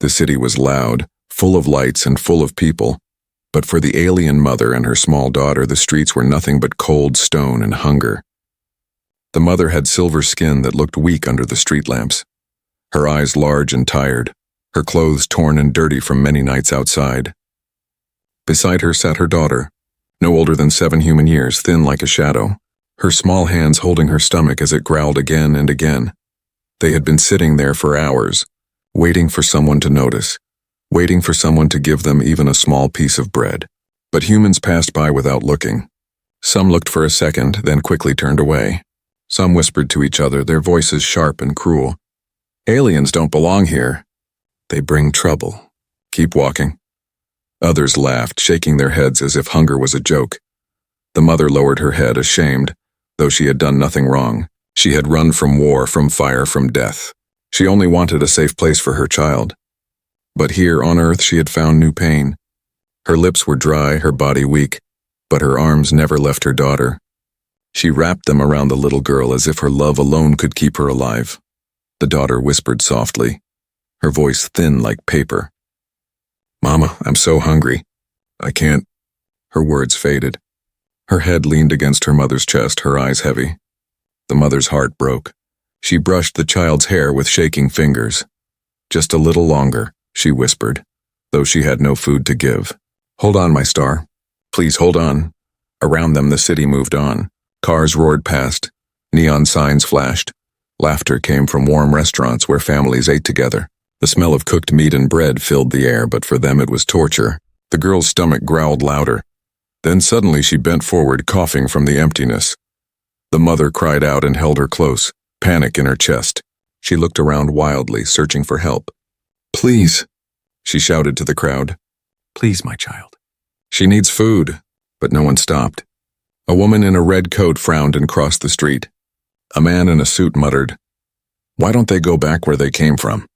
The city was loud, full of lights and full of people, but for the alien mother and her small daughter, the streets were nothing but cold stone and hunger. The mother had silver skin that looked weak under the street lamps, her eyes large and tired, her clothes torn and dirty from many nights outside. Beside her sat her daughter, no older than 7 human years, thin like a shadow, her small hands holding her stomach as it growled again and again. They had been sitting there for hours, waiting for someone to notice, waiting for someone to give them even a small piece of bread. But humans passed by without looking. Some looked for a second, then quickly turned away. Some whispered to each other, their voices sharp and cruel. "Aliens don't belong here. They bring trouble. Keep walking." Others laughed, shaking their heads as if hunger was a joke. The mother lowered her head, ashamed, though she had done nothing wrong. She had run from war, from fire, from death. She only wanted a safe place for her child. But here on Earth she had found new pain. Her lips were dry, her body weak, but her arms never left her daughter. She wrapped them around the little girl as if her love alone could keep her alive. The daughter whispered softly, her voice thin like paper. "Mama, I'm so hungry. I can't." Her words faded. Her head leaned against her mother's chest, her eyes heavy. The mother's heart broke. She brushed the child's hair with shaking fingers. "Just a little longer," she whispered, though she had no food to give. "Hold on, my star. Please hold on." Around them the city moved on. Cars roared past. Neon signs flashed. Laughter came from warm restaurants where families ate together. The smell of cooked meat and bread filled the air, but for them it was torture. The girl's stomach growled louder. Then suddenly she bent forward, coughing from the emptiness. The mother cried out and held her close, panic in her chest. She looked around wildly, searching for help. "Please," she shouted to the crowd. "Please, my child. She needs food." But no one stopped. A woman in a red coat frowned and crossed the street. A man in a suit muttered, "Why don't they go back where they came from?"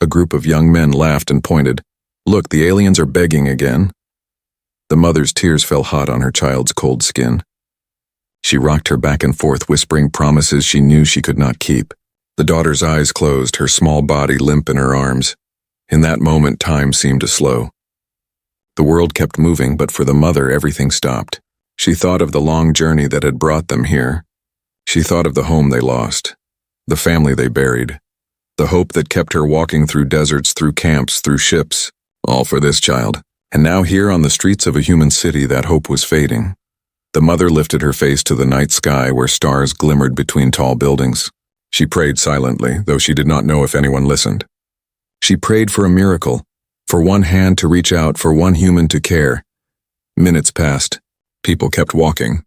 A group of young men laughed and pointed. "Look, the aliens are begging again." The mother's tears fell hot on her child's cold skin. She rocked her back and forth, whispering promises she knew she could not keep. The daughter's eyes closed, her small body limp in her arms. In that moment, time seemed to slow. The world kept moving, but for the mother, everything stopped. She thought of the long journey that had brought them here. She thought of the home they lost, the family they buried, the hope that kept her walking through deserts, through camps, through ships, all for this child. And now here on the streets of a human city, that hope was fading. The mother lifted her face to the night sky where stars glimmered between tall buildings. She prayed silently, though she did not know if anyone listened. She prayed for a miracle, for one hand to reach out, for one human to care. Minutes passed. People kept walking.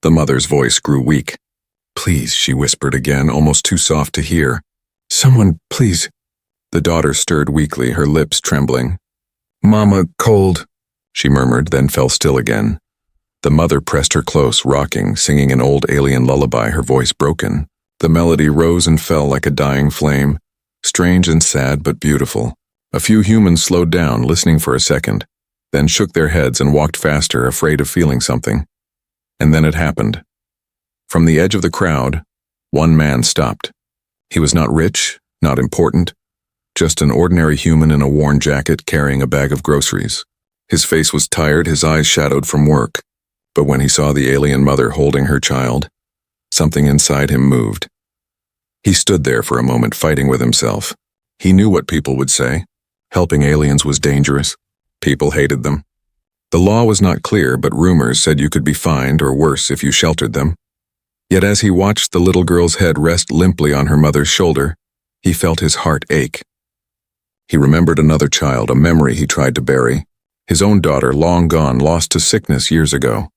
The mother's voice grew weak. "Please," she whispered again, almost too soft to hear. "Someone, please." The daughter stirred weakly, her lips trembling. "Mama, cold," she murmured, then fell still again. The mother pressed her close, rocking, singing an old alien lullaby, her voice broken. The melody rose and fell like a dying flame, strange and sad but beautiful. A few humans slowed down, listening for a second, then shook their heads and walked faster, afraid of feeling something. And then it happened. From the edge of the crowd, one man stopped. He was not rich, not important, just an ordinary human in a worn jacket carrying a bag of groceries. His face was tired, his eyes shadowed from work. But when he saw the alien mother holding her child, something inside him moved. He stood there for a moment, fighting with himself. He knew what people would say. Helping aliens was dangerous. People hated them. The law was not clear, but rumors said you could be fined or worse if you sheltered them. Yet as he watched the little girl's head rest limply on her mother's shoulder, he felt his heart ache. He remembered another child, a memory he tried to bury. His own daughter, long gone, lost to sickness years ago.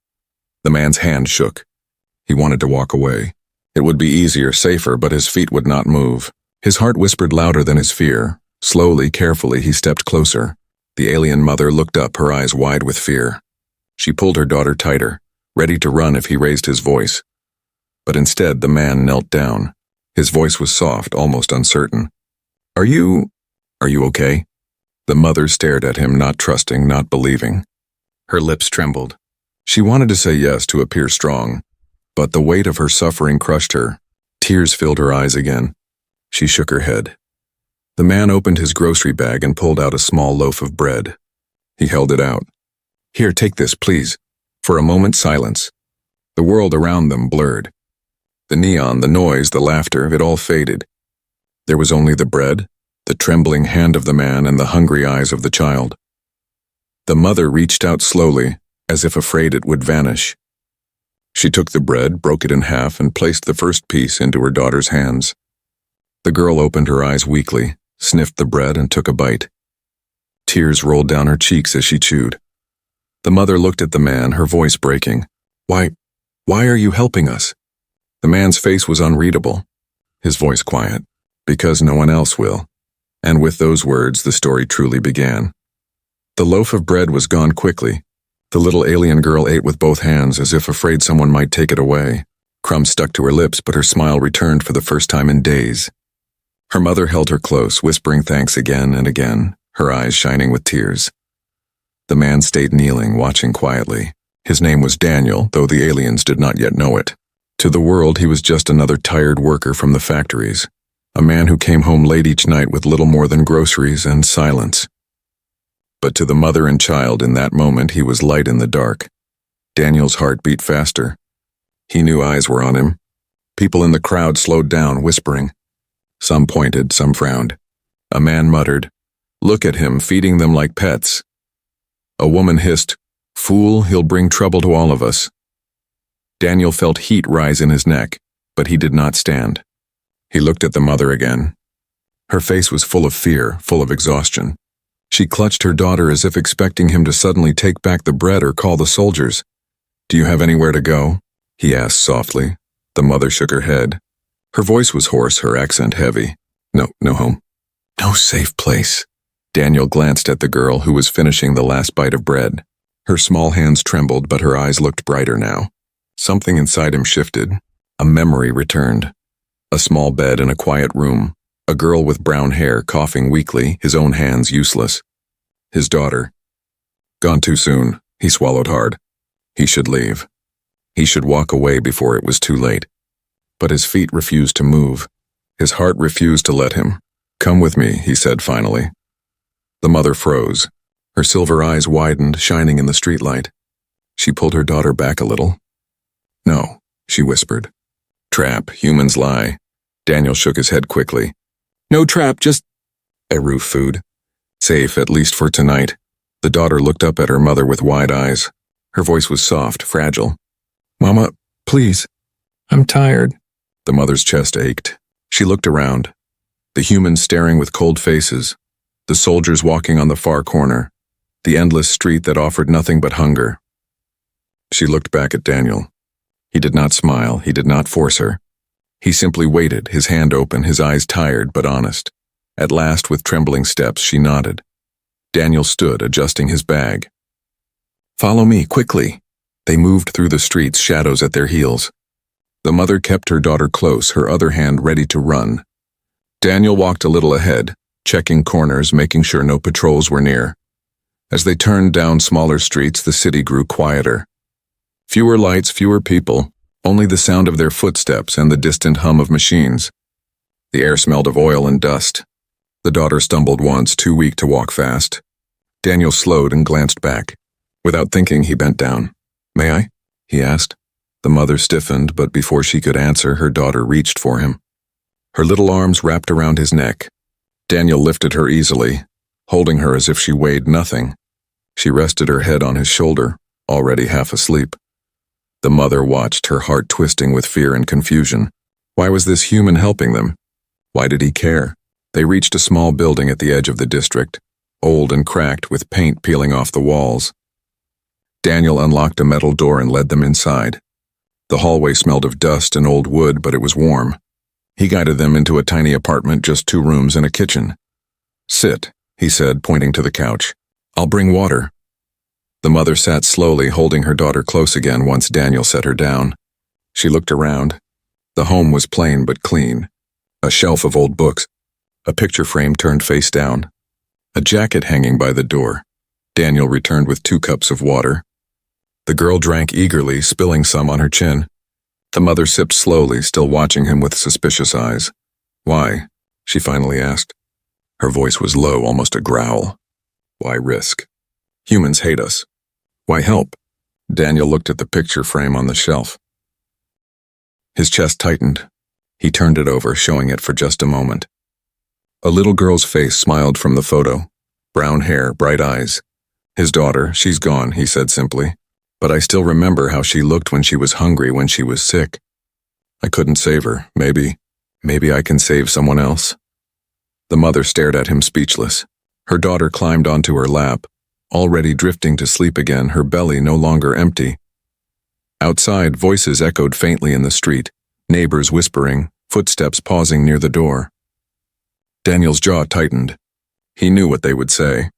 The man's hand shook. He wanted to walk away. It would be easier, safer, but his feet would not move. His heart whispered louder than his fear. Slowly, carefully, he stepped closer. The alien mother looked up, her eyes wide with fear. She pulled her daughter tighter, ready to run if he raised his voice. But instead, the man knelt down. His voice was soft, almost uncertain. Are you okay?" The mother stared at him, not trusting, not believing. Her lips trembled. She wanted to say yes, to appear strong, but the weight of her suffering crushed her. Tears filled her eyes again. She shook her head. The man opened his grocery bag and pulled out a small loaf of bread. He held it out. "Here, take this, please." For a moment, silence. The world around them blurred. The neon, the noise, the laughter, it all faded. There was only the bread, the trembling hand of the man, and the hungry eyes of the child. The mother reached out slowly, as if afraid it would vanish. She took the bread, broke it in half, and placed the first piece into her daughter's hands. The girl opened her eyes weakly, sniffed the bread, and took a bite. Tears rolled down her cheeks as she chewed. The mother looked at the man, her voice breaking. Why are you helping us?" The man's face was unreadable, his voice quiet. "Because no one else will." And with those words, the story truly began. The loaf of bread was gone quickly. The little alien girl ate with both hands, as if afraid someone might take it away. Crumbs stuck to her lips, but her smile returned for the first time in days. Her mother held her close, whispering thanks again and again, her eyes shining with tears. The man stayed kneeling, watching quietly. His name was Daniel, though the aliens did not yet know it. To the world, he was just another tired worker from the factories, a man who came home late each night with little more than groceries and silence. But to the mother and child in that moment, he was light in the dark. Daniel's heart beat faster. He knew eyes were on him. People in the crowd slowed down, whispering. Some pointed, some frowned. A man muttered, "Look at him, feeding them like pets." A woman hissed, "Fool, he'll bring trouble to all of us." Daniel felt heat rise in his neck, but he did not stand. He looked at the mother again. Her face was full of fear, full of exhaustion. She clutched her daughter as if expecting him to suddenly take back the bread or call the soldiers. "Do you have anywhere to go?" he asked softly. The mother shook her head. Her voice was hoarse, her accent heavy. No home. No safe place." Daniel glanced at the girl who was finishing the last bite of bread. Her small hands trembled, but her eyes looked brighter now. Something inside him shifted. A memory returned. A small bed in a quiet room. A girl with brown hair coughing weakly, his own hands useless. His daughter. Gone too soon. He swallowed hard. He should leave. He should walk away before it was too late. But his feet refused to move. His heart refused to let him. "Come with me," he said finally. The mother froze. Her silver eyes widened, shining in the streetlight. She pulled her daughter back a little. "No," she whispered. "Trap, humans lie." Daniel shook his head quickly. "No trap, just roof food. Safe, at least for tonight." The daughter looked up at her mother with wide eyes. Her voice was soft, fragile. "Mama, please. I'm tired." The mother's chest ached. She looked around. The humans staring with cold faces. The soldiers walking on the far corner. The endless street that offered nothing but hunger. She looked back at Daniel. He did not smile, he did not force her. He simply waited, his hand open, his eyes tired but honest. At last, with trembling steps, she nodded. Daniel stood, adjusting his bag. "Follow me, quickly." They moved through the streets, shadows at their heels. The mother kept her daughter close, her other hand ready to run. Daniel walked a little ahead, checking corners, making sure no patrols were near. As they turned down smaller streets, the city grew quieter. Fewer lights, fewer people, only the sound of their footsteps and the distant hum of machines. The air smelled of oil and dust. The daughter stumbled once, too weak to walk fast. Daniel slowed and glanced back. Without thinking, he bent down. "May I?" he asked. The mother stiffened, but before she could answer, her daughter reached for him. Her little arms wrapped around his neck. Daniel lifted her easily, holding her as if she weighed nothing. She rested her head on his shoulder, already half asleep. The mother watched, her heart twisting with fear and confusion. Why was this human helping them? Why did he care? They reached a small building at the edge of the district, old and cracked with paint peeling off the walls. Daniel unlocked a metal door and led them inside. The hallway smelled of dust and old wood, but it was warm. He guided them into a tiny apartment, just 2 rooms and a kitchen. "Sit," he said, pointing to the couch. "I'll bring water." The mother sat slowly, holding her daughter close again once Daniel set her down. She looked around. The home was plain but clean. A shelf of old books. A picture frame turned face down. A jacket hanging by the door. Daniel returned with 2 cups of water. The girl drank eagerly, spilling some on her chin. The mother sipped slowly, still watching him with suspicious eyes. "Why?" she finally asked. Her voice was low, almost a growl. Why risk? Humans hate us. Why help? Daniel looked at the picture frame on the shelf. His chest tightened. He turned it over, showing it for just a moment. A little girl's face smiled from the photo. Brown hair, bright eyes. His daughter, she's gone, he said simply. But I still remember how she looked when she was hungry, when she was sick. I couldn't save her. Maybe I can save someone else. The mother stared at him speechless. Her daughter climbed onto her lap, already drifting to sleep again, her belly no longer empty. Outside, voices echoed faintly in the street, neighbors whispering, footsteps pausing near the door. Daniel's jaw tightened. He knew what they would say.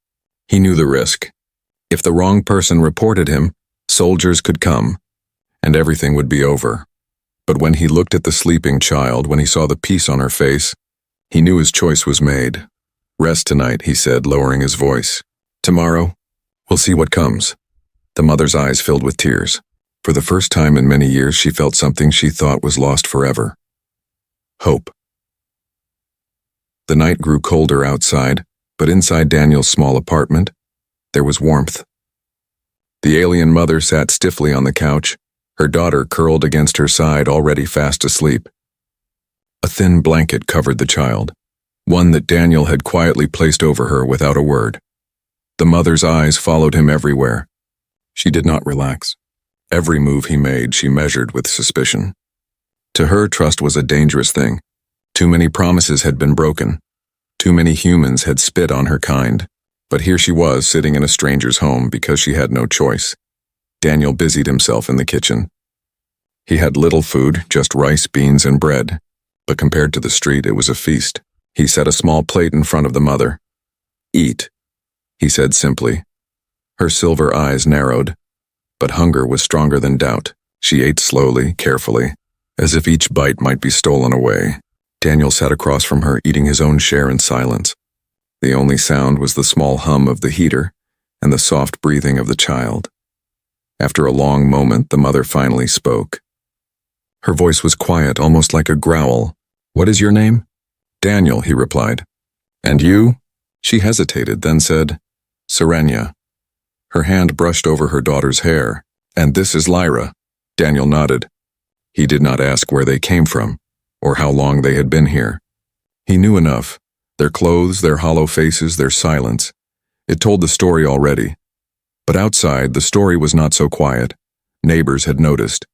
He knew the risk. If the wrong person reported him, soldiers could come, and everything would be over. But when he looked at the sleeping child, when he saw the peace on her face, he knew his choice was made. Rest tonight, he said, lowering his voice. Tomorrow, we'll see what comes. The mother's eyes filled with tears. For the first time in many years, she felt something she thought was lost forever. Hope. The night grew colder outside, but inside Daniel's small apartment, there was warmth. The alien mother sat stiffly on the couch, her daughter curled against her side, already fast asleep. A thin blanket covered the child, one that Daniel had quietly placed over her without a word. The mother's eyes followed him everywhere. She did not relax. Every move he made, she measured with suspicion. To her, trust was a dangerous thing. Too many promises had been broken. Too many humans had spit on her kind. But here she was, sitting in a stranger's home because she had no choice. Daniel busied himself in the kitchen. He had little food, just rice, beans, and bread. But compared to the street, it was a feast. He set a small plate in front of the mother. Eat, he said simply. Her silver eyes narrowed. But hunger was stronger than doubt. She ate slowly, carefully, as if each bite might be stolen away. Daniel sat across from her, eating his own share in silence. The only sound was the small hum of the heater and the soft breathing of the child. After a long moment, the mother finally spoke. Her voice was quiet, almost like a growl. What is your name? Daniel, he replied. And you? She hesitated, then said, Serenia. Her hand brushed over her daughter's hair. And this is Lyra. Daniel nodded. He did not ask where they came from, or how long they had been here. He knew enough. Their clothes, their hollow faces, their silence. It told the story already. But outside, the story was not so quiet. Neighbors had noticed.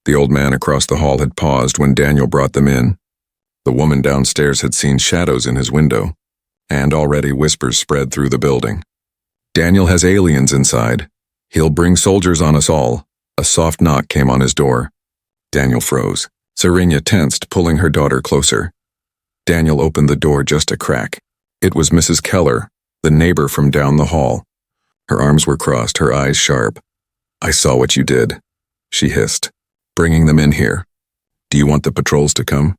The old man across the hall had paused when Daniel brought them in. The woman downstairs had seen shadows in his window, and already whispers spread through the building. Daniel has aliens inside. He'll bring soldiers on us all. A soft knock came on his door. Daniel froze. Serenia tensed, pulling her daughter closer. Daniel opened the door just a crack. It was Mrs. Keller, the neighbor from down the hall. Her arms were crossed, her eyes sharp. I saw what you did, she hissed. Bringing them in here. Do you want the patrols to come?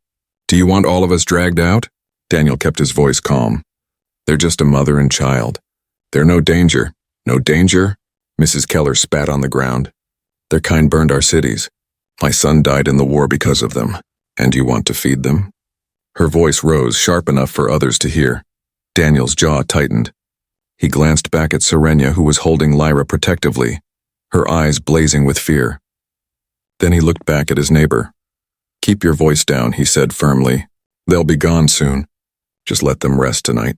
Do you want all of us dragged out? Daniel kept his voice calm. They're just a mother and child. They're no danger. No danger? Mrs. Keller spat on the ground. Their kind burned our cities. My son died in the war because of them. And you want to feed them? Her voice rose, sharp enough for others to hear. Daniel's jaw tightened. He glanced back at Serenia, who was holding Lyra protectively, her eyes blazing with fear. Then he looked back at his neighbor. Keep your voice down, he said firmly. They'll be gone soon. Just let them rest tonight.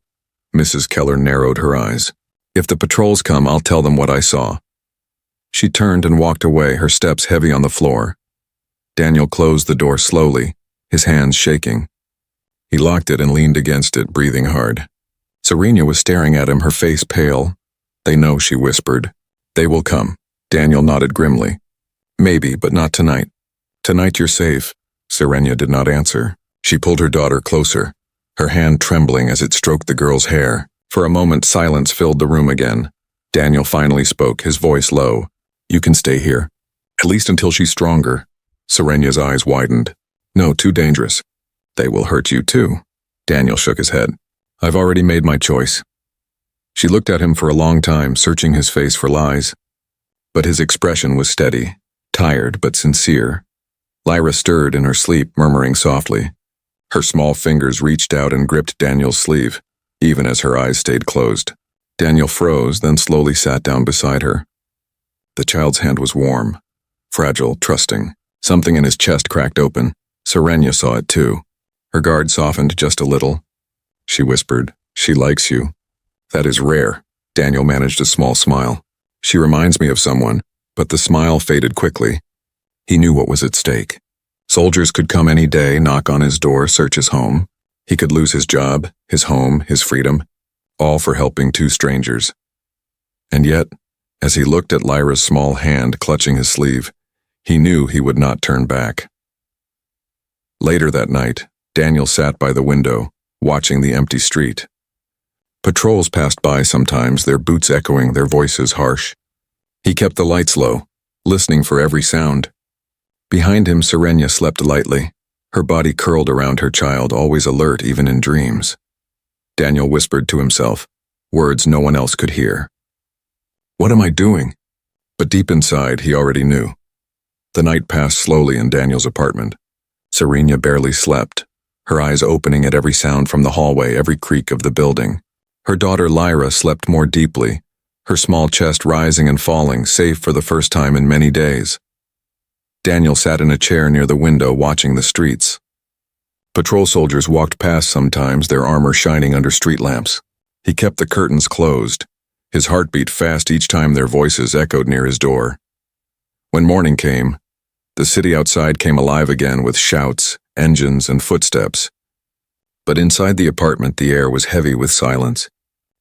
Mrs. Keller narrowed her eyes. If the patrols come, I'll tell them what I saw. She turned and walked away, her steps heavy on the floor. Daniel closed the door slowly, his hands shaking. He locked it and leaned against it, breathing hard. Serenia was staring at him, her face pale. They know, she whispered. They will come. Daniel nodded grimly. Maybe, but not tonight. Tonight you're safe. Serenia did not answer. She pulled her daughter closer, her hand trembling as it stroked the girl's hair. For a moment, silence filled the room again. Daniel finally spoke, his voice low. You can stay here. At least until she's stronger. Serenia's eyes widened. No, too dangerous. They will hurt you too. Daniel shook his head. I've already made my choice. She looked at him for a long time, searching his face for lies. But his expression was steady, tired but sincere. Lyra stirred in her sleep, murmuring softly. Her small fingers reached out and gripped Daniel's sleeve. even as her eyes stayed closed. Daniel froze, then slowly sat down beside her. The child's hand was warm, fragile, trusting. Something in his chest cracked open. Serenia saw it too. Her guard softened just a little. She whispered, "She likes you." "That is rare." Daniel managed a small smile. "She reminds me of someone," but the smile faded quickly. He knew what was at stake. Soldiers could come any day, knock on his door, search his home. He could lose his job, his home, his freedom, all for helping two strangers. And yet, as he looked at Lyra's small hand clutching his sleeve, he knew he would not turn back. Later that night, Daniel sat by the window, watching the empty street. Patrols passed by sometimes, their boots echoing, their voices harsh. He kept the lights low, listening for every sound. Behind him, Serenia slept lightly, her body curled around her child, always alert even in dreams. Daniel whispered to himself, words no one else could hear. "What am I doing?" But deep inside, he already knew. The night passed slowly in Daniel's apartment. Serenia barely slept, her eyes opening at every sound from the hallway, every creak of the building. Her daughter Lyra slept more deeply, her small chest rising and falling, safe for the first time in many days. Daniel sat in a chair near the window, watching the streets. Patrol soldiers walked past sometimes, their armor shining under street lamps. He kept the curtains closed, his heart beat fast each time their voices echoed near his door. When morning came, the city outside came alive again with shouts, engines, and footsteps. But inside the apartment, the air was heavy with silence.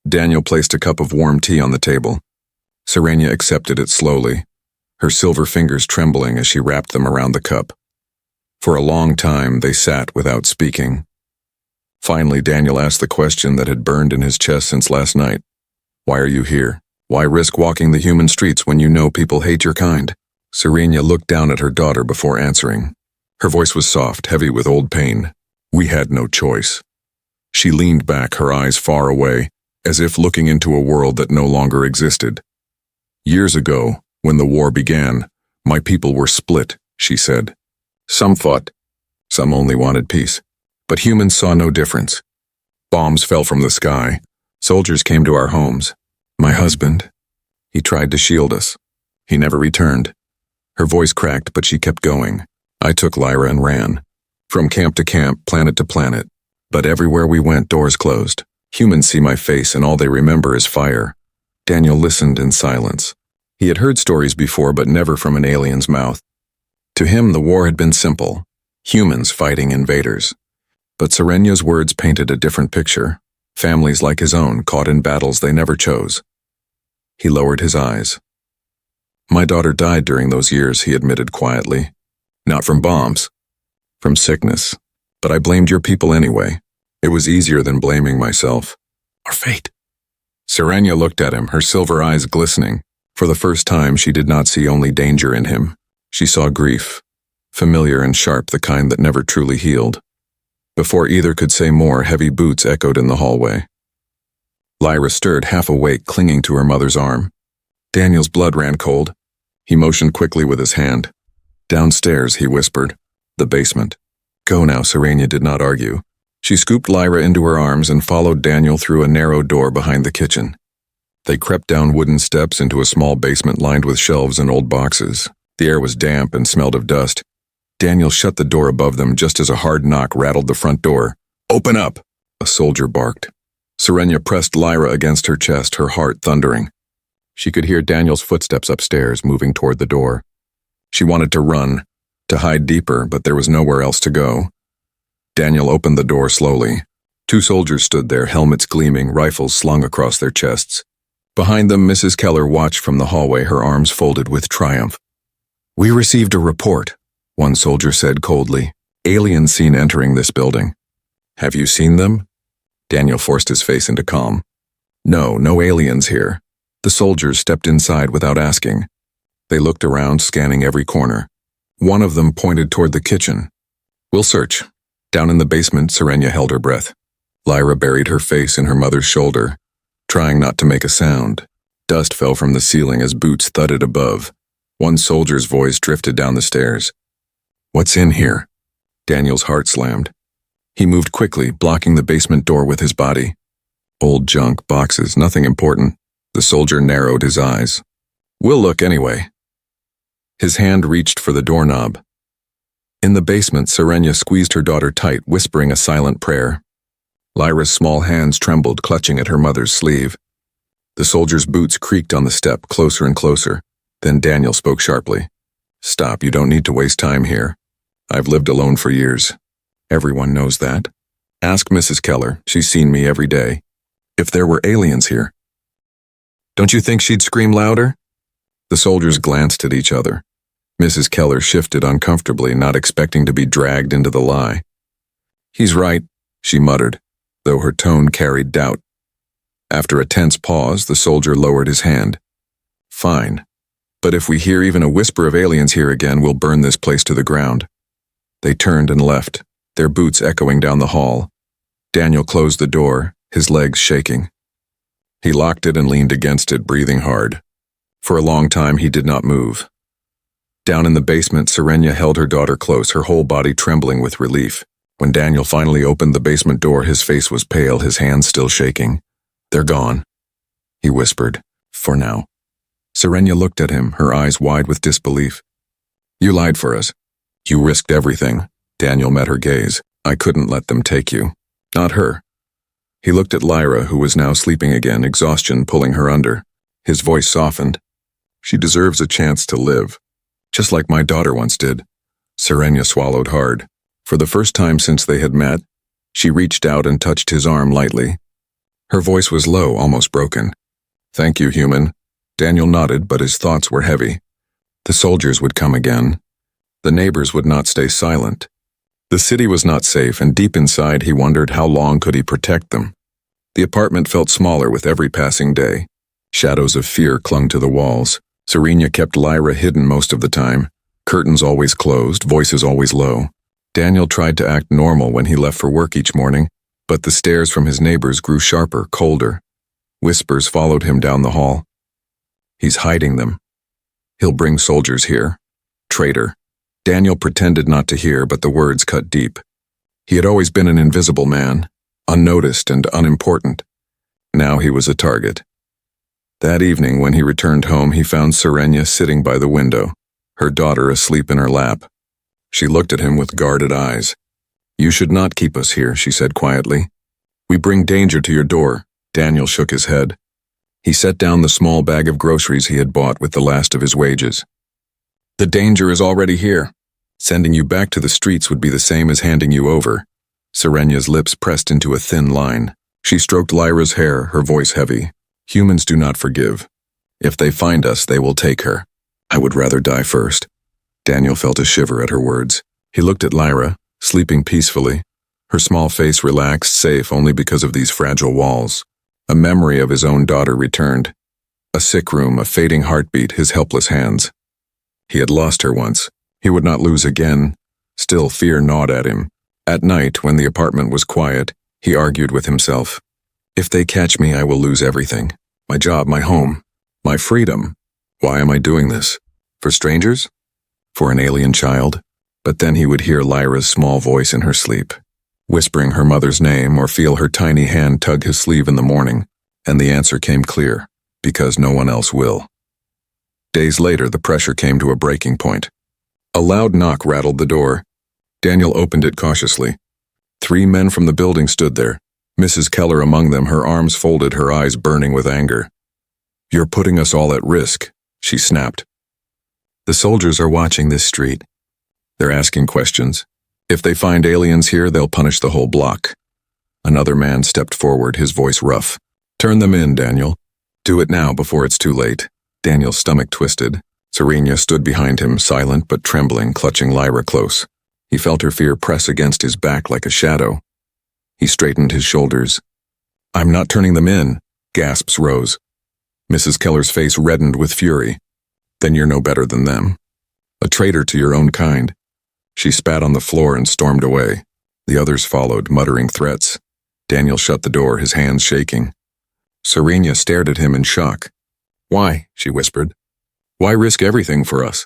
Daniel placed a cup of warm tea on the table. Serenia accepted it slowly, her silver fingers trembling as she wrapped them around the cup. For a long time, they sat without speaking. Finally, Daniel asked the question that had burned in his chest since last night. "Why are you here? Why risk walking the human streets when you know people hate your kind?" Serenia looked down at her daughter before answering. Her voice was soft, heavy with old pain. "We had no choice." She leaned back, her eyes far away, as if looking into a world that no longer existed. "Years ago, when the war began, my people were split," she said. "Some fought, some only wanted peace. But humans saw no difference. Bombs fell from the sky. Soldiers came to our homes. My husband, he tried to shield us. He never returned." Her voice cracked, but she kept going. "I took Lyra and ran. From camp to camp, planet to planet. But everywhere we went, doors closed. Humans see my face and all they remember is fire." Daniel listened in silence. He had heard stories before, but never from an alien's mouth. To him, the war had been simple. Humans fighting invaders. But Serenia's words painted a different picture. Families like his own, caught in battles they never chose. He lowered his eyes. "My daughter died during those years," he admitted quietly. "Not from bombs. From sickness. But I blamed your people anyway. It was easier than blaming myself. Our fate." Serenia looked at him, her silver eyes glistening. For the first time, she did not see only danger in him. She saw grief, familiar and sharp, the kind that never truly healed. Before either could say more, heavy boots echoed in the hallway. Lyra stirred, half awake, clinging to her mother's arm. Daniel's blood ran cold. He motioned quickly with his hand. "Downstairs," he whispered. "The basement." "Go now," Serenia did not argue. She scooped Lyra into her arms and followed Daniel through a narrow door behind the kitchen. They crept down wooden steps into a small basement lined with shelves and old boxes. The air was damp and smelled of dust. Daniel shut the door above them just as a hard knock rattled the front door. "Open up!" a soldier barked. Serenia pressed Lyra against her chest, her heart thundering. She could hear Daniel's footsteps upstairs, moving toward the door. She wanted to run, to hide deeper, but there was nowhere else to go. Daniel opened the door slowly. Two soldiers stood there, helmets gleaming, rifles slung across their chests. Behind them, Mrs. Keller watched from the hallway, her arms folded with triumph. "We received a report," one soldier said coldly. "Aliens seen entering this building." "Have you seen them?" Daniel forced his face into calm. "No, no aliens here." The soldiers stepped inside without asking. They looked around, scanning every corner. One of them pointed toward the kitchen. "We'll search." Down in the basement, Serenia held her breath. Lyra buried her face in her mother's shoulder, trying not to make a sound. Dust fell from the ceiling as boots thudded above. One soldier's voice drifted down the stairs. "What's in here?" Daniel's heart slammed. He moved quickly, blocking the basement door with his body. Old junk, boxes, nothing important. The soldier narrowed his eyes. We'll look anyway. His hand reached for the doorknob. In the basement, Serenia squeezed her daughter tight, whispering a silent prayer. Lyra's small hands trembled, clutching at her mother's sleeve. The soldier's boots creaked on the step, closer and closer. Then Daniel spoke sharply. Stop, you don't need to waste time here. I've lived alone for years. Everyone knows that. Ask Mrs. Keller, she's seen me every day. If there were aliens here. Don't you think she'd scream louder? The soldiers glanced at each other. Mrs. Keller shifted uncomfortably, not expecting to be dragged into the lie. He's right, she muttered, though her tone carried doubt. After a tense pause, the soldier lowered his hand. Fine. But if we hear even a whisper of aliens here again, we'll burn this place to the ground. They turned and left, their boots echoing down the hall. Daniel closed the door, his legs shaking. He locked it and leaned against it, breathing hard. For a long time, he did not move. Down in the basement, Serenia held her daughter close, her whole body trembling with relief. When Daniel finally opened the basement door, his face was pale, his hands still shaking. They're gone, he whispered, for now. Serenia looked at him, her eyes wide with disbelief. You lied for us. You risked everything. Daniel met her gaze. I couldn't let them take you. Not her. He looked at Lyra, who was now sleeping again, exhaustion pulling her under. His voice softened. She deserves a chance to live. Just like my daughter once did. Serenia swallowed hard. For the first time since they had met, she reached out and touched his arm lightly. Her voice was low, almost broken. Thank you, human. Daniel nodded, but his thoughts were heavy. The soldiers would come again. The neighbors would not stay silent. The city was not safe, and deep inside he wondered how long could he protect them. The apartment felt smaller with every passing day. Shadows of fear clung to the walls. Serenia kept Lyra hidden most of the time. Curtains always closed, voices always low. Daniel tried to act normal when he left for work each morning, but the stares from his neighbors grew sharper, colder. Whispers followed him down the hall. He's hiding them. He'll bring soldiers here. Traitor. Daniel pretended not to hear, but the words cut deep. He had always been an invisible man, unnoticed and unimportant. Now he was a target. That evening, when he returned home, he found Serenia sitting by the window, her daughter asleep in her lap. She looked at him with guarded eyes. You should not keep us here, she said quietly. We bring danger to your door. Daniel shook his head. He set down the small bag of groceries he had bought with the last of his wages. The danger is already here. Sending you back to the streets would be the same as handing you over. Serenia's lips pressed into a thin line. She stroked Lyra's hair, her voice heavy. Humans do not forgive. If they find us, they will take her. I would rather die first. Daniel felt a shiver at her words. He looked at Lyra, sleeping peacefully. Her small face relaxed, safe only because of these fragile walls. A memory of his own daughter returned. A sick room, a fading heartbeat, his helpless hands. He had lost her once. He would not lose again. Still, fear gnawed at him. At night, when the apartment was quiet, he argued with himself. If they catch me, I will lose everything. My job, my home, my freedom. Why am I doing this? For strangers? For an alien child? But then he would hear Lyra's small voice in her sleep, whispering her mother's name or feel her tiny hand tug his sleeve in the morning, and the answer came clear, because no one else will. Days later, the pressure came to a breaking point. A loud knock rattled the door. Daniel opened it cautiously. 3 men from the building stood there, Mrs. Keller among them, her arms folded, her eyes burning with anger. You're putting us all at risk, she snapped. The soldiers are watching this street. They're asking questions. If they find aliens here, they'll punish the whole block. Another man stepped forward, his voice rough. Turn them in, Daniel. Do it now before it's too late. Daniel's stomach twisted. Serenia stood behind him, silent but trembling, clutching Lyra close. He felt her fear press against his back like a shadow. He straightened his shoulders. I'm not turning them in. Gasps rose. Mrs. Keller's face reddened with fury. Then you're no better than them. A traitor to your own kind. She spat on the floor and stormed away. The others followed, muttering threats. Daniel shut the door, his hands shaking. Serenia stared at him in shock. Why? She whispered. Why risk everything for us?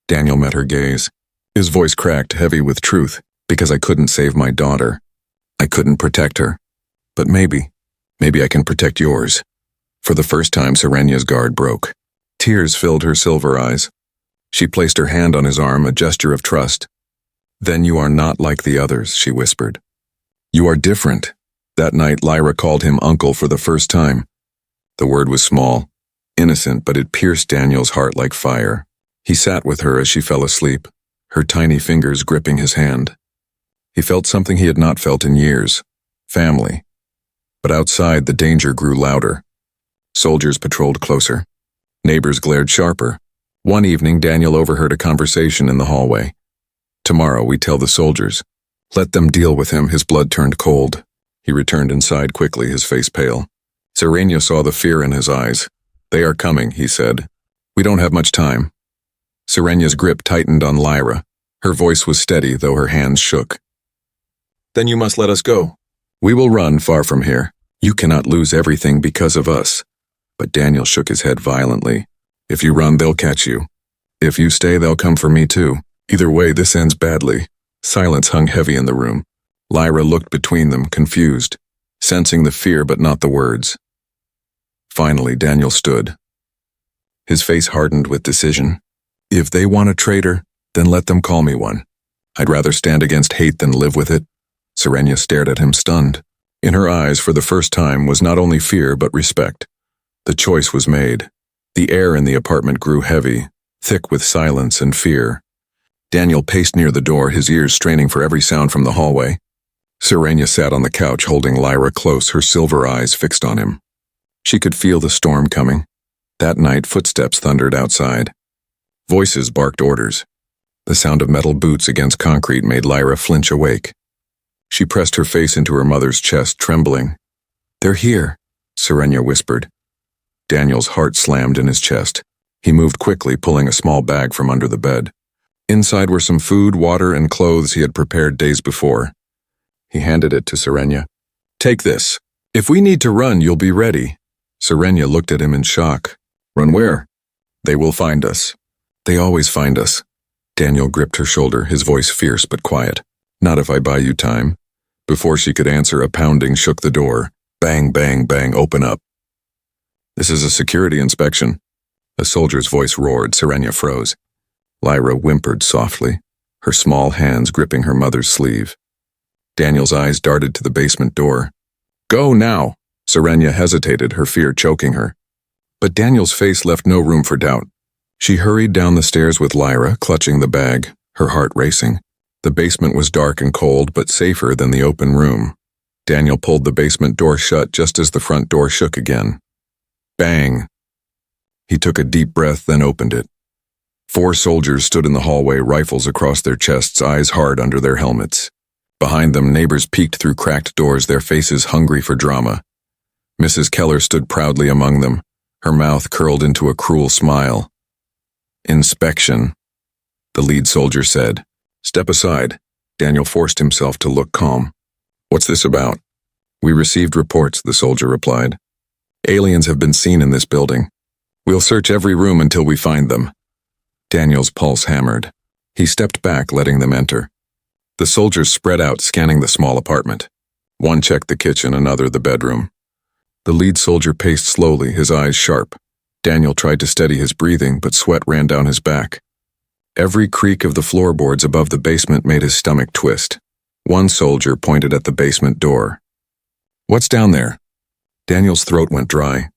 Daniel met her gaze. His voice cracked, heavy with truth. Because I couldn't save my daughter. I couldn't protect her. But maybe. Maybe I can protect yours. For the first time, Serenya's guard broke. Tears filled her silver eyes. She placed her hand on his arm, a gesture of trust. Then you are not like the others, she whispered. You are different. That night, Lyra called him uncle for the first time. The word was small, innocent, but it pierced Daniel's heart like fire. He sat with her as she fell asleep, her tiny fingers gripping his hand. He felt something he had not felt in years, family. But outside, the danger grew louder. Soldiers patrolled closer. Neighbors glared sharper. One evening, Daniel overheard a conversation in the hallway. Tomorrow, we tell the soldiers. Let them deal with him. His blood turned cold. He returned inside quickly, his face pale. Serenia saw the fear in his eyes. They are coming, he said. We don't have much time. Serenya's grip tightened on Lyra. Her voice was steady, though her hands shook. Then you must let us go. We will run far from here. You cannot lose everything because of us. But Daniel shook his head violently. If you run, they'll catch you. If you stay, they'll come for me too. Either way, this ends badly. Silence hung heavy in the room. Lyra looked between them, confused, sensing the fear but not the words. Finally, Daniel stood. His face hardened with decision. If they want a traitor, then let them call me one. I'd rather stand against hate than live with it. Serenia stared at him, stunned. In her eyes, for the first time, was not only fear but respect. The choice was made. The air in the apartment grew heavy, thick with silence and fear. Daniel paced near the door, his ears straining for every sound from the hallway. Serenia sat on the couch, holding Lyra close, her silver eyes fixed on him. She could feel the storm coming. That night, footsteps thundered outside. Voices barked orders. The sound of metal boots against concrete made Lyra flinch awake. She pressed her face into her mother's chest, trembling. They're here, Serenia whispered. Daniel's heart slammed in his chest. He moved quickly, pulling a small bag from under the bed. Inside were some food, water, and clothes he had prepared days before. He handed it to Serenia. Take this. If we need to run, you'll be ready. Serenia looked at him in shock. Run where? They will find us. They always find us. Daniel gripped her shoulder, his voice fierce but quiet. Not if I buy you time. Before she could answer, a pounding shook the door. Bang, bang, bang, open up. This is a security inspection. A soldier's voice roared. Serenia froze. Lyra whimpered softly, her small hands gripping her mother's sleeve. Daniel's eyes darted to the basement door. Go now! Serenia hesitated, her fear choking her. But Daniel's face left no room for doubt. She hurried down the stairs with Lyra, clutching the bag, her heart racing. The basement was dark and cold, but safer than the open room. Daniel pulled the basement door shut just as the front door shook again. Bang! He took a deep breath, then opened it. 4 soldiers stood in the hallway, rifles across their chests, eyes hard under their helmets. Behind them, neighbors peeked through cracked doors, their faces hungry for drama. Mrs. Keller stood proudly among them, her mouth curled into a cruel smile. Inspection, the lead soldier said. Step aside. Daniel forced himself to look calm. What's this about? We received reports, the soldier replied. Aliens have been seen in this building. We'll search every room until we find them. Daniel's pulse hammered. He stepped back, letting them enter. The soldiers spread out, scanning the small apartment. One checked the kitchen, another the bedroom. The lead soldier paced slowly, his eyes sharp. Daniel tried to steady his breathing, but sweat ran down his back. Every creak of the floorboards above the basement made his stomach twist. One soldier pointed at the basement door. What's down there? Daniel's throat went dry.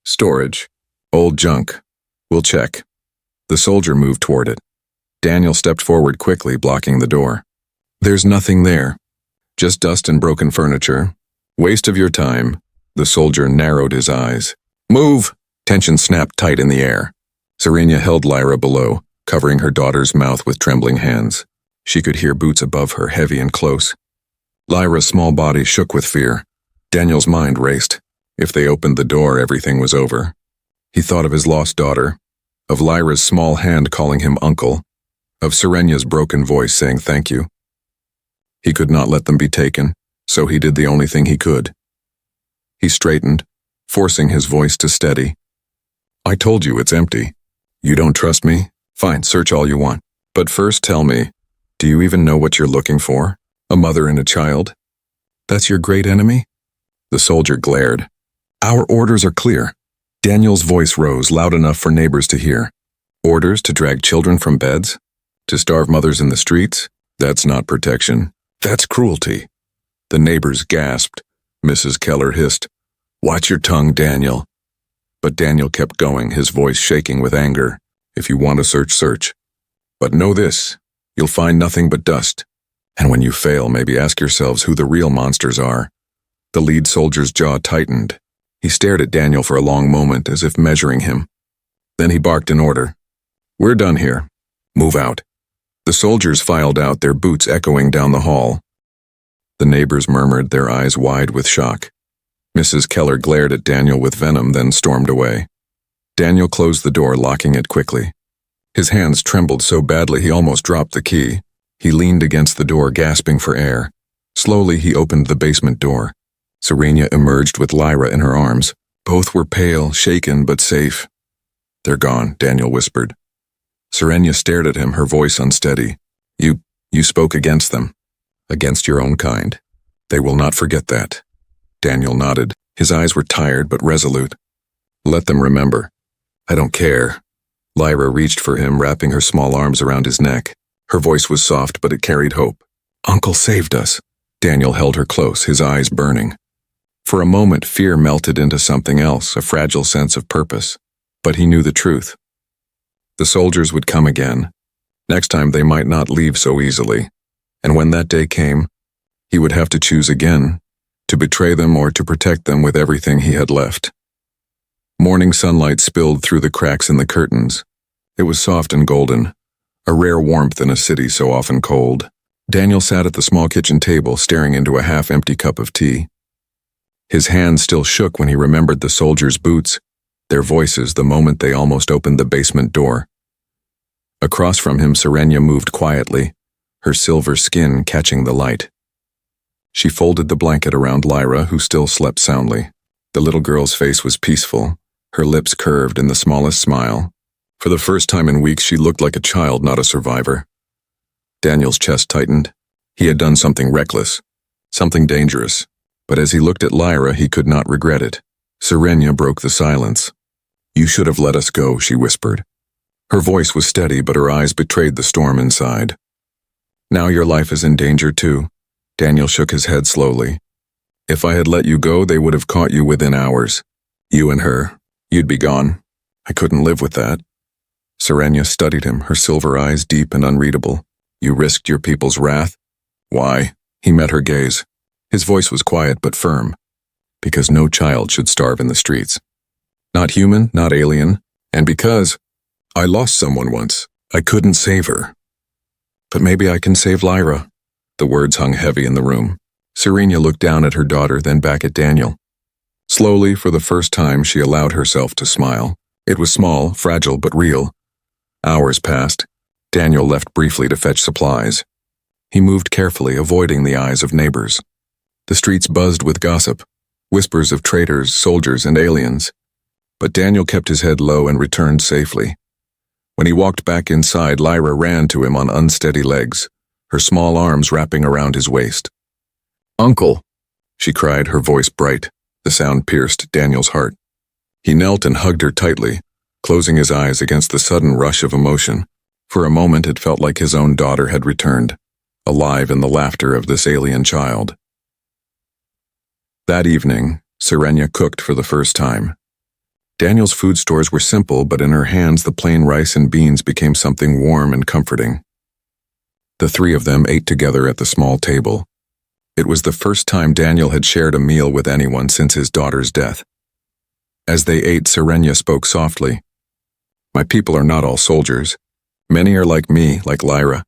Storage. Old junk. We'll check. The soldier moved toward it. Daniel stepped forward quickly, blocking the door. There's nothing there. Just dust and broken furniture. Waste of your time. The soldier narrowed his eyes. Move! Tension snapped tight in the air. Serenia held Lyra below, covering her daughter's mouth with trembling hands. She could hear boots above her, heavy and close. Lyra's small body shook with fear. Daniel's mind raced. If they opened the door, everything was over. He thought of his lost daughter, of Lyra's small hand calling him uncle, of Serenia's broken voice saying thank you. He could not let them be taken, so he did the only thing he could. He straightened, forcing his voice to steady. I told you it's empty. You don't trust me? Fine, search all you want. But first tell me, do you even know what you're looking for? A mother and a child? That's your great enemy? The soldier glared. Our orders are clear. Daniel's voice rose loud enough for neighbors to hear. Orders to drag children from beds? To starve mothers in the streets? That's not protection. That's cruelty. The neighbors gasped. Mrs. Keller hissed, "Watch your tongue, Daniel." But Daniel kept going, his voice shaking with anger. If you want to search, search. But know this, you'll find nothing but dust. And when you fail, maybe ask yourselves who the real monsters are. The lead soldier's jaw tightened. He stared at Daniel for a long moment, as if measuring him. Then he barked an order. "We're done here. Move out." The soldiers filed out, their boots echoing down the hall. The neighbors murmured, their eyes wide with shock. Mrs. Keller glared at Daniel with venom, then stormed away. Daniel closed the door, locking it quickly. His hands trembled so badly he almost dropped the key. He leaned against the door, gasping for air. Slowly, he opened the basement door. Serenia emerged with Lyra in her arms. Both were pale, shaken, but safe. "They're gone," Daniel whispered. Serenia stared at him, her voice unsteady. You spoke against them. Against your own kind. They will not forget that." Daniel nodded. His eyes were tired but resolute. "Let them remember." "I don't care." Lyra reached for him, wrapping her small arms around his neck. Her voice was soft, but it carried hope. "Uncle saved us." Daniel held her close, his eyes burning. For a moment, fear melted into something else, a fragile sense of purpose. But he knew the truth. The soldiers would come again. Next time they might not leave so easily. And when that day came, he would have to choose again, to betray them or to protect them with everything he had left. Morning sunlight spilled through the cracks in the curtains. It was soft and golden, a rare warmth in a city so often cold. Daniel sat at the small kitchen table, staring into a half-empty cup of tea. His hands still shook when he remembered the soldiers' boots, their voices the moment they almost opened the basement door. Across from him, Serenia moved quietly, her silver skin catching the light. She folded the blanket around Lyra, who still slept soundly. The little girl's face was peaceful, her lips curved in the smallest smile. For the first time in weeks, she looked like a child, not a survivor. Daniel's chest tightened. He had done something reckless, something dangerous. But as he looked at Lyra, he could not regret it. Serenia broke the silence. "You should have let us go," she whispered. Her voice was steady, but her eyes betrayed the storm inside. "Now your life is in danger too." Daniel shook his head slowly. "If I had let you go, they would have caught you within hours. You and her. You'd be gone. I couldn't live with that." Serenia studied him, her silver eyes deep and unreadable. "You risked your people's wrath?" "Why?" He met her gaze. His voice was quiet but firm. "Because no child should starve in the streets. Not human, not alien. And because I lost someone once. I couldn't save her. But maybe I can save Lyra." The words hung heavy in the room. Serenia looked down at her daughter, then back at Daniel. Slowly, for the first time, she allowed herself to smile. It was small, fragile, but real. Hours passed. Daniel left briefly to fetch supplies. He moved carefully, avoiding the eyes of neighbors. The streets buzzed with gossip, whispers of traitors, soldiers, and aliens. But Daniel kept his head low and returned safely. When he walked back inside, Lyra ran to him on unsteady legs, her small arms wrapping around his waist. "Uncle," she cried, her voice bright. The sound pierced Daniel's heart. He knelt and hugged her tightly, closing his eyes against the sudden rush of emotion. For a moment it felt like his own daughter had returned, alive in the laughter of this alien child. That evening, Serenia cooked for the first time. Daniel's food stores were simple, but in her hands the plain rice and beans became something warm and comforting. The three of them ate together at the small table. It was the first time Daniel had shared a meal with anyone since his daughter's death. As they ate, Serenia spoke softly. "My people are not all soldiers. Many are like me, like Lyra,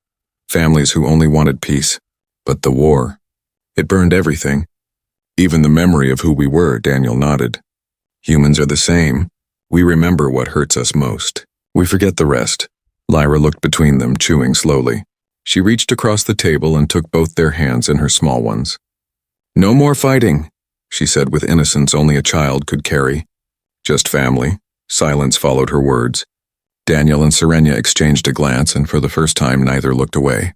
families who only wanted peace. But the war, it burned everything. Even the memory of who we were," Daniel nodded. "Humans are the same. We remember what hurts us most. We forget the rest." Lyra looked between them, chewing slowly. She reached across the table and took both their hands in her small ones. "No more fighting," she said with innocence only a child could carry. "Just family." Silence followed her words. Daniel and Serenia exchanged a glance, and for the first time neither looked away.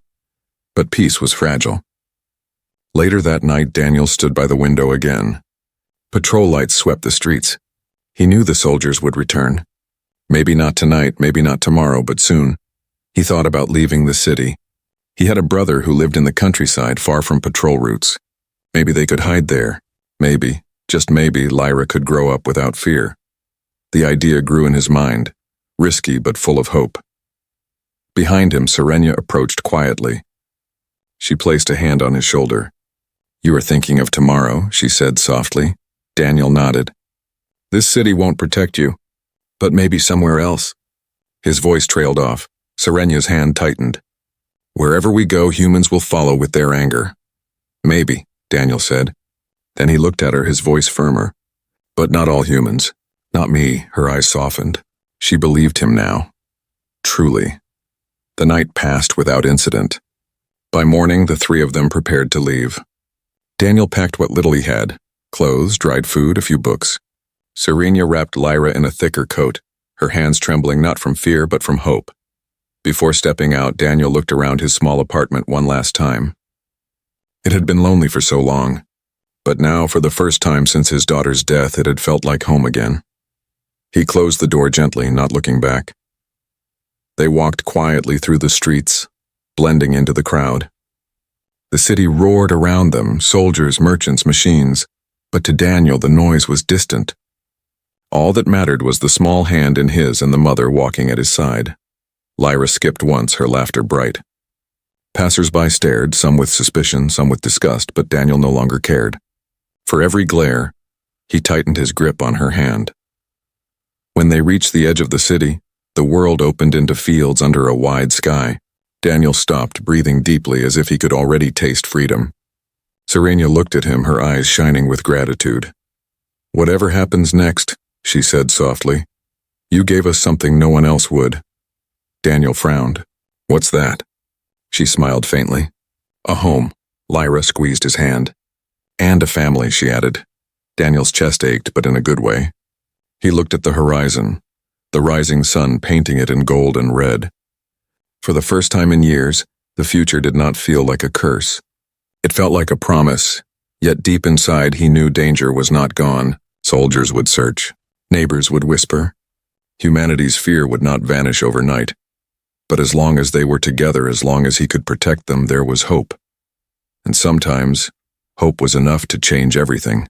But peace was fragile. Later that night, Daniel stood by the window again. Patrol lights swept the streets. He knew the soldiers would return. Maybe not tonight, maybe not tomorrow, but soon. He thought about leaving the city. He had a brother who lived in the countryside far from patrol routes. Maybe they could hide there. Maybe, just maybe, Lyra could grow up without fear. The idea grew in his mind, risky but full of hope. Behind him, Serenia approached quietly. She placed a hand on his shoulder. "You are thinking of tomorrow," she said softly. Daniel nodded. "This city won't protect you, but maybe somewhere else." His voice trailed off. Serenia's hand tightened. "Wherever we go, humans will follow with their anger." "Maybe," Daniel said. Then he looked at her, his voice firmer. "But not all humans. Not me." Her eyes softened. She believed him now. Truly. The night passed without incident. By morning, the three of them prepared to leave. Daniel packed what little he had: clothes, dried food, a few books. Serenia wrapped Lyra in a thicker coat, her hands trembling not from fear but from hope. Before stepping out, Daniel looked around his small apartment one last time. It had been lonely for so long, but now, for the first time since his daughter's death, it had felt like home again. He closed the door gently, not looking back. They walked quietly through the streets, blending into the crowd. The city roared around them, soldiers, merchants, machines, but to Daniel the noise was distant. All that mattered was the small hand in his and the mother walking at his side. Lyra skipped once, her laughter bright. Passers-by stared, some with suspicion, some with disgust, but Daniel no longer cared. For every glare, he tightened his grip on her hand. When they reached the edge of the city, the world opened into fields under a wide sky. Daniel stopped, breathing deeply as if he could already taste freedom. Serenia looked at him, her eyes shining with gratitude. "Whatever happens next," she said softly, "you gave us something no one else would." Daniel frowned. "What's that?" She smiled faintly. "A home." Lyra squeezed his hand. "And a family," she added. Daniel's chest ached, but in a good way. He looked at the horizon, the rising sun painting it in gold and red. For the first time in years, the future did not feel like a curse. It felt like a promise, yet deep inside he knew danger was not gone. Soldiers would search, neighbors would whisper. Humanity's fear would not vanish overnight. But as long as they were together, as long as he could protect them, there was hope. And sometimes, hope was enough to change everything.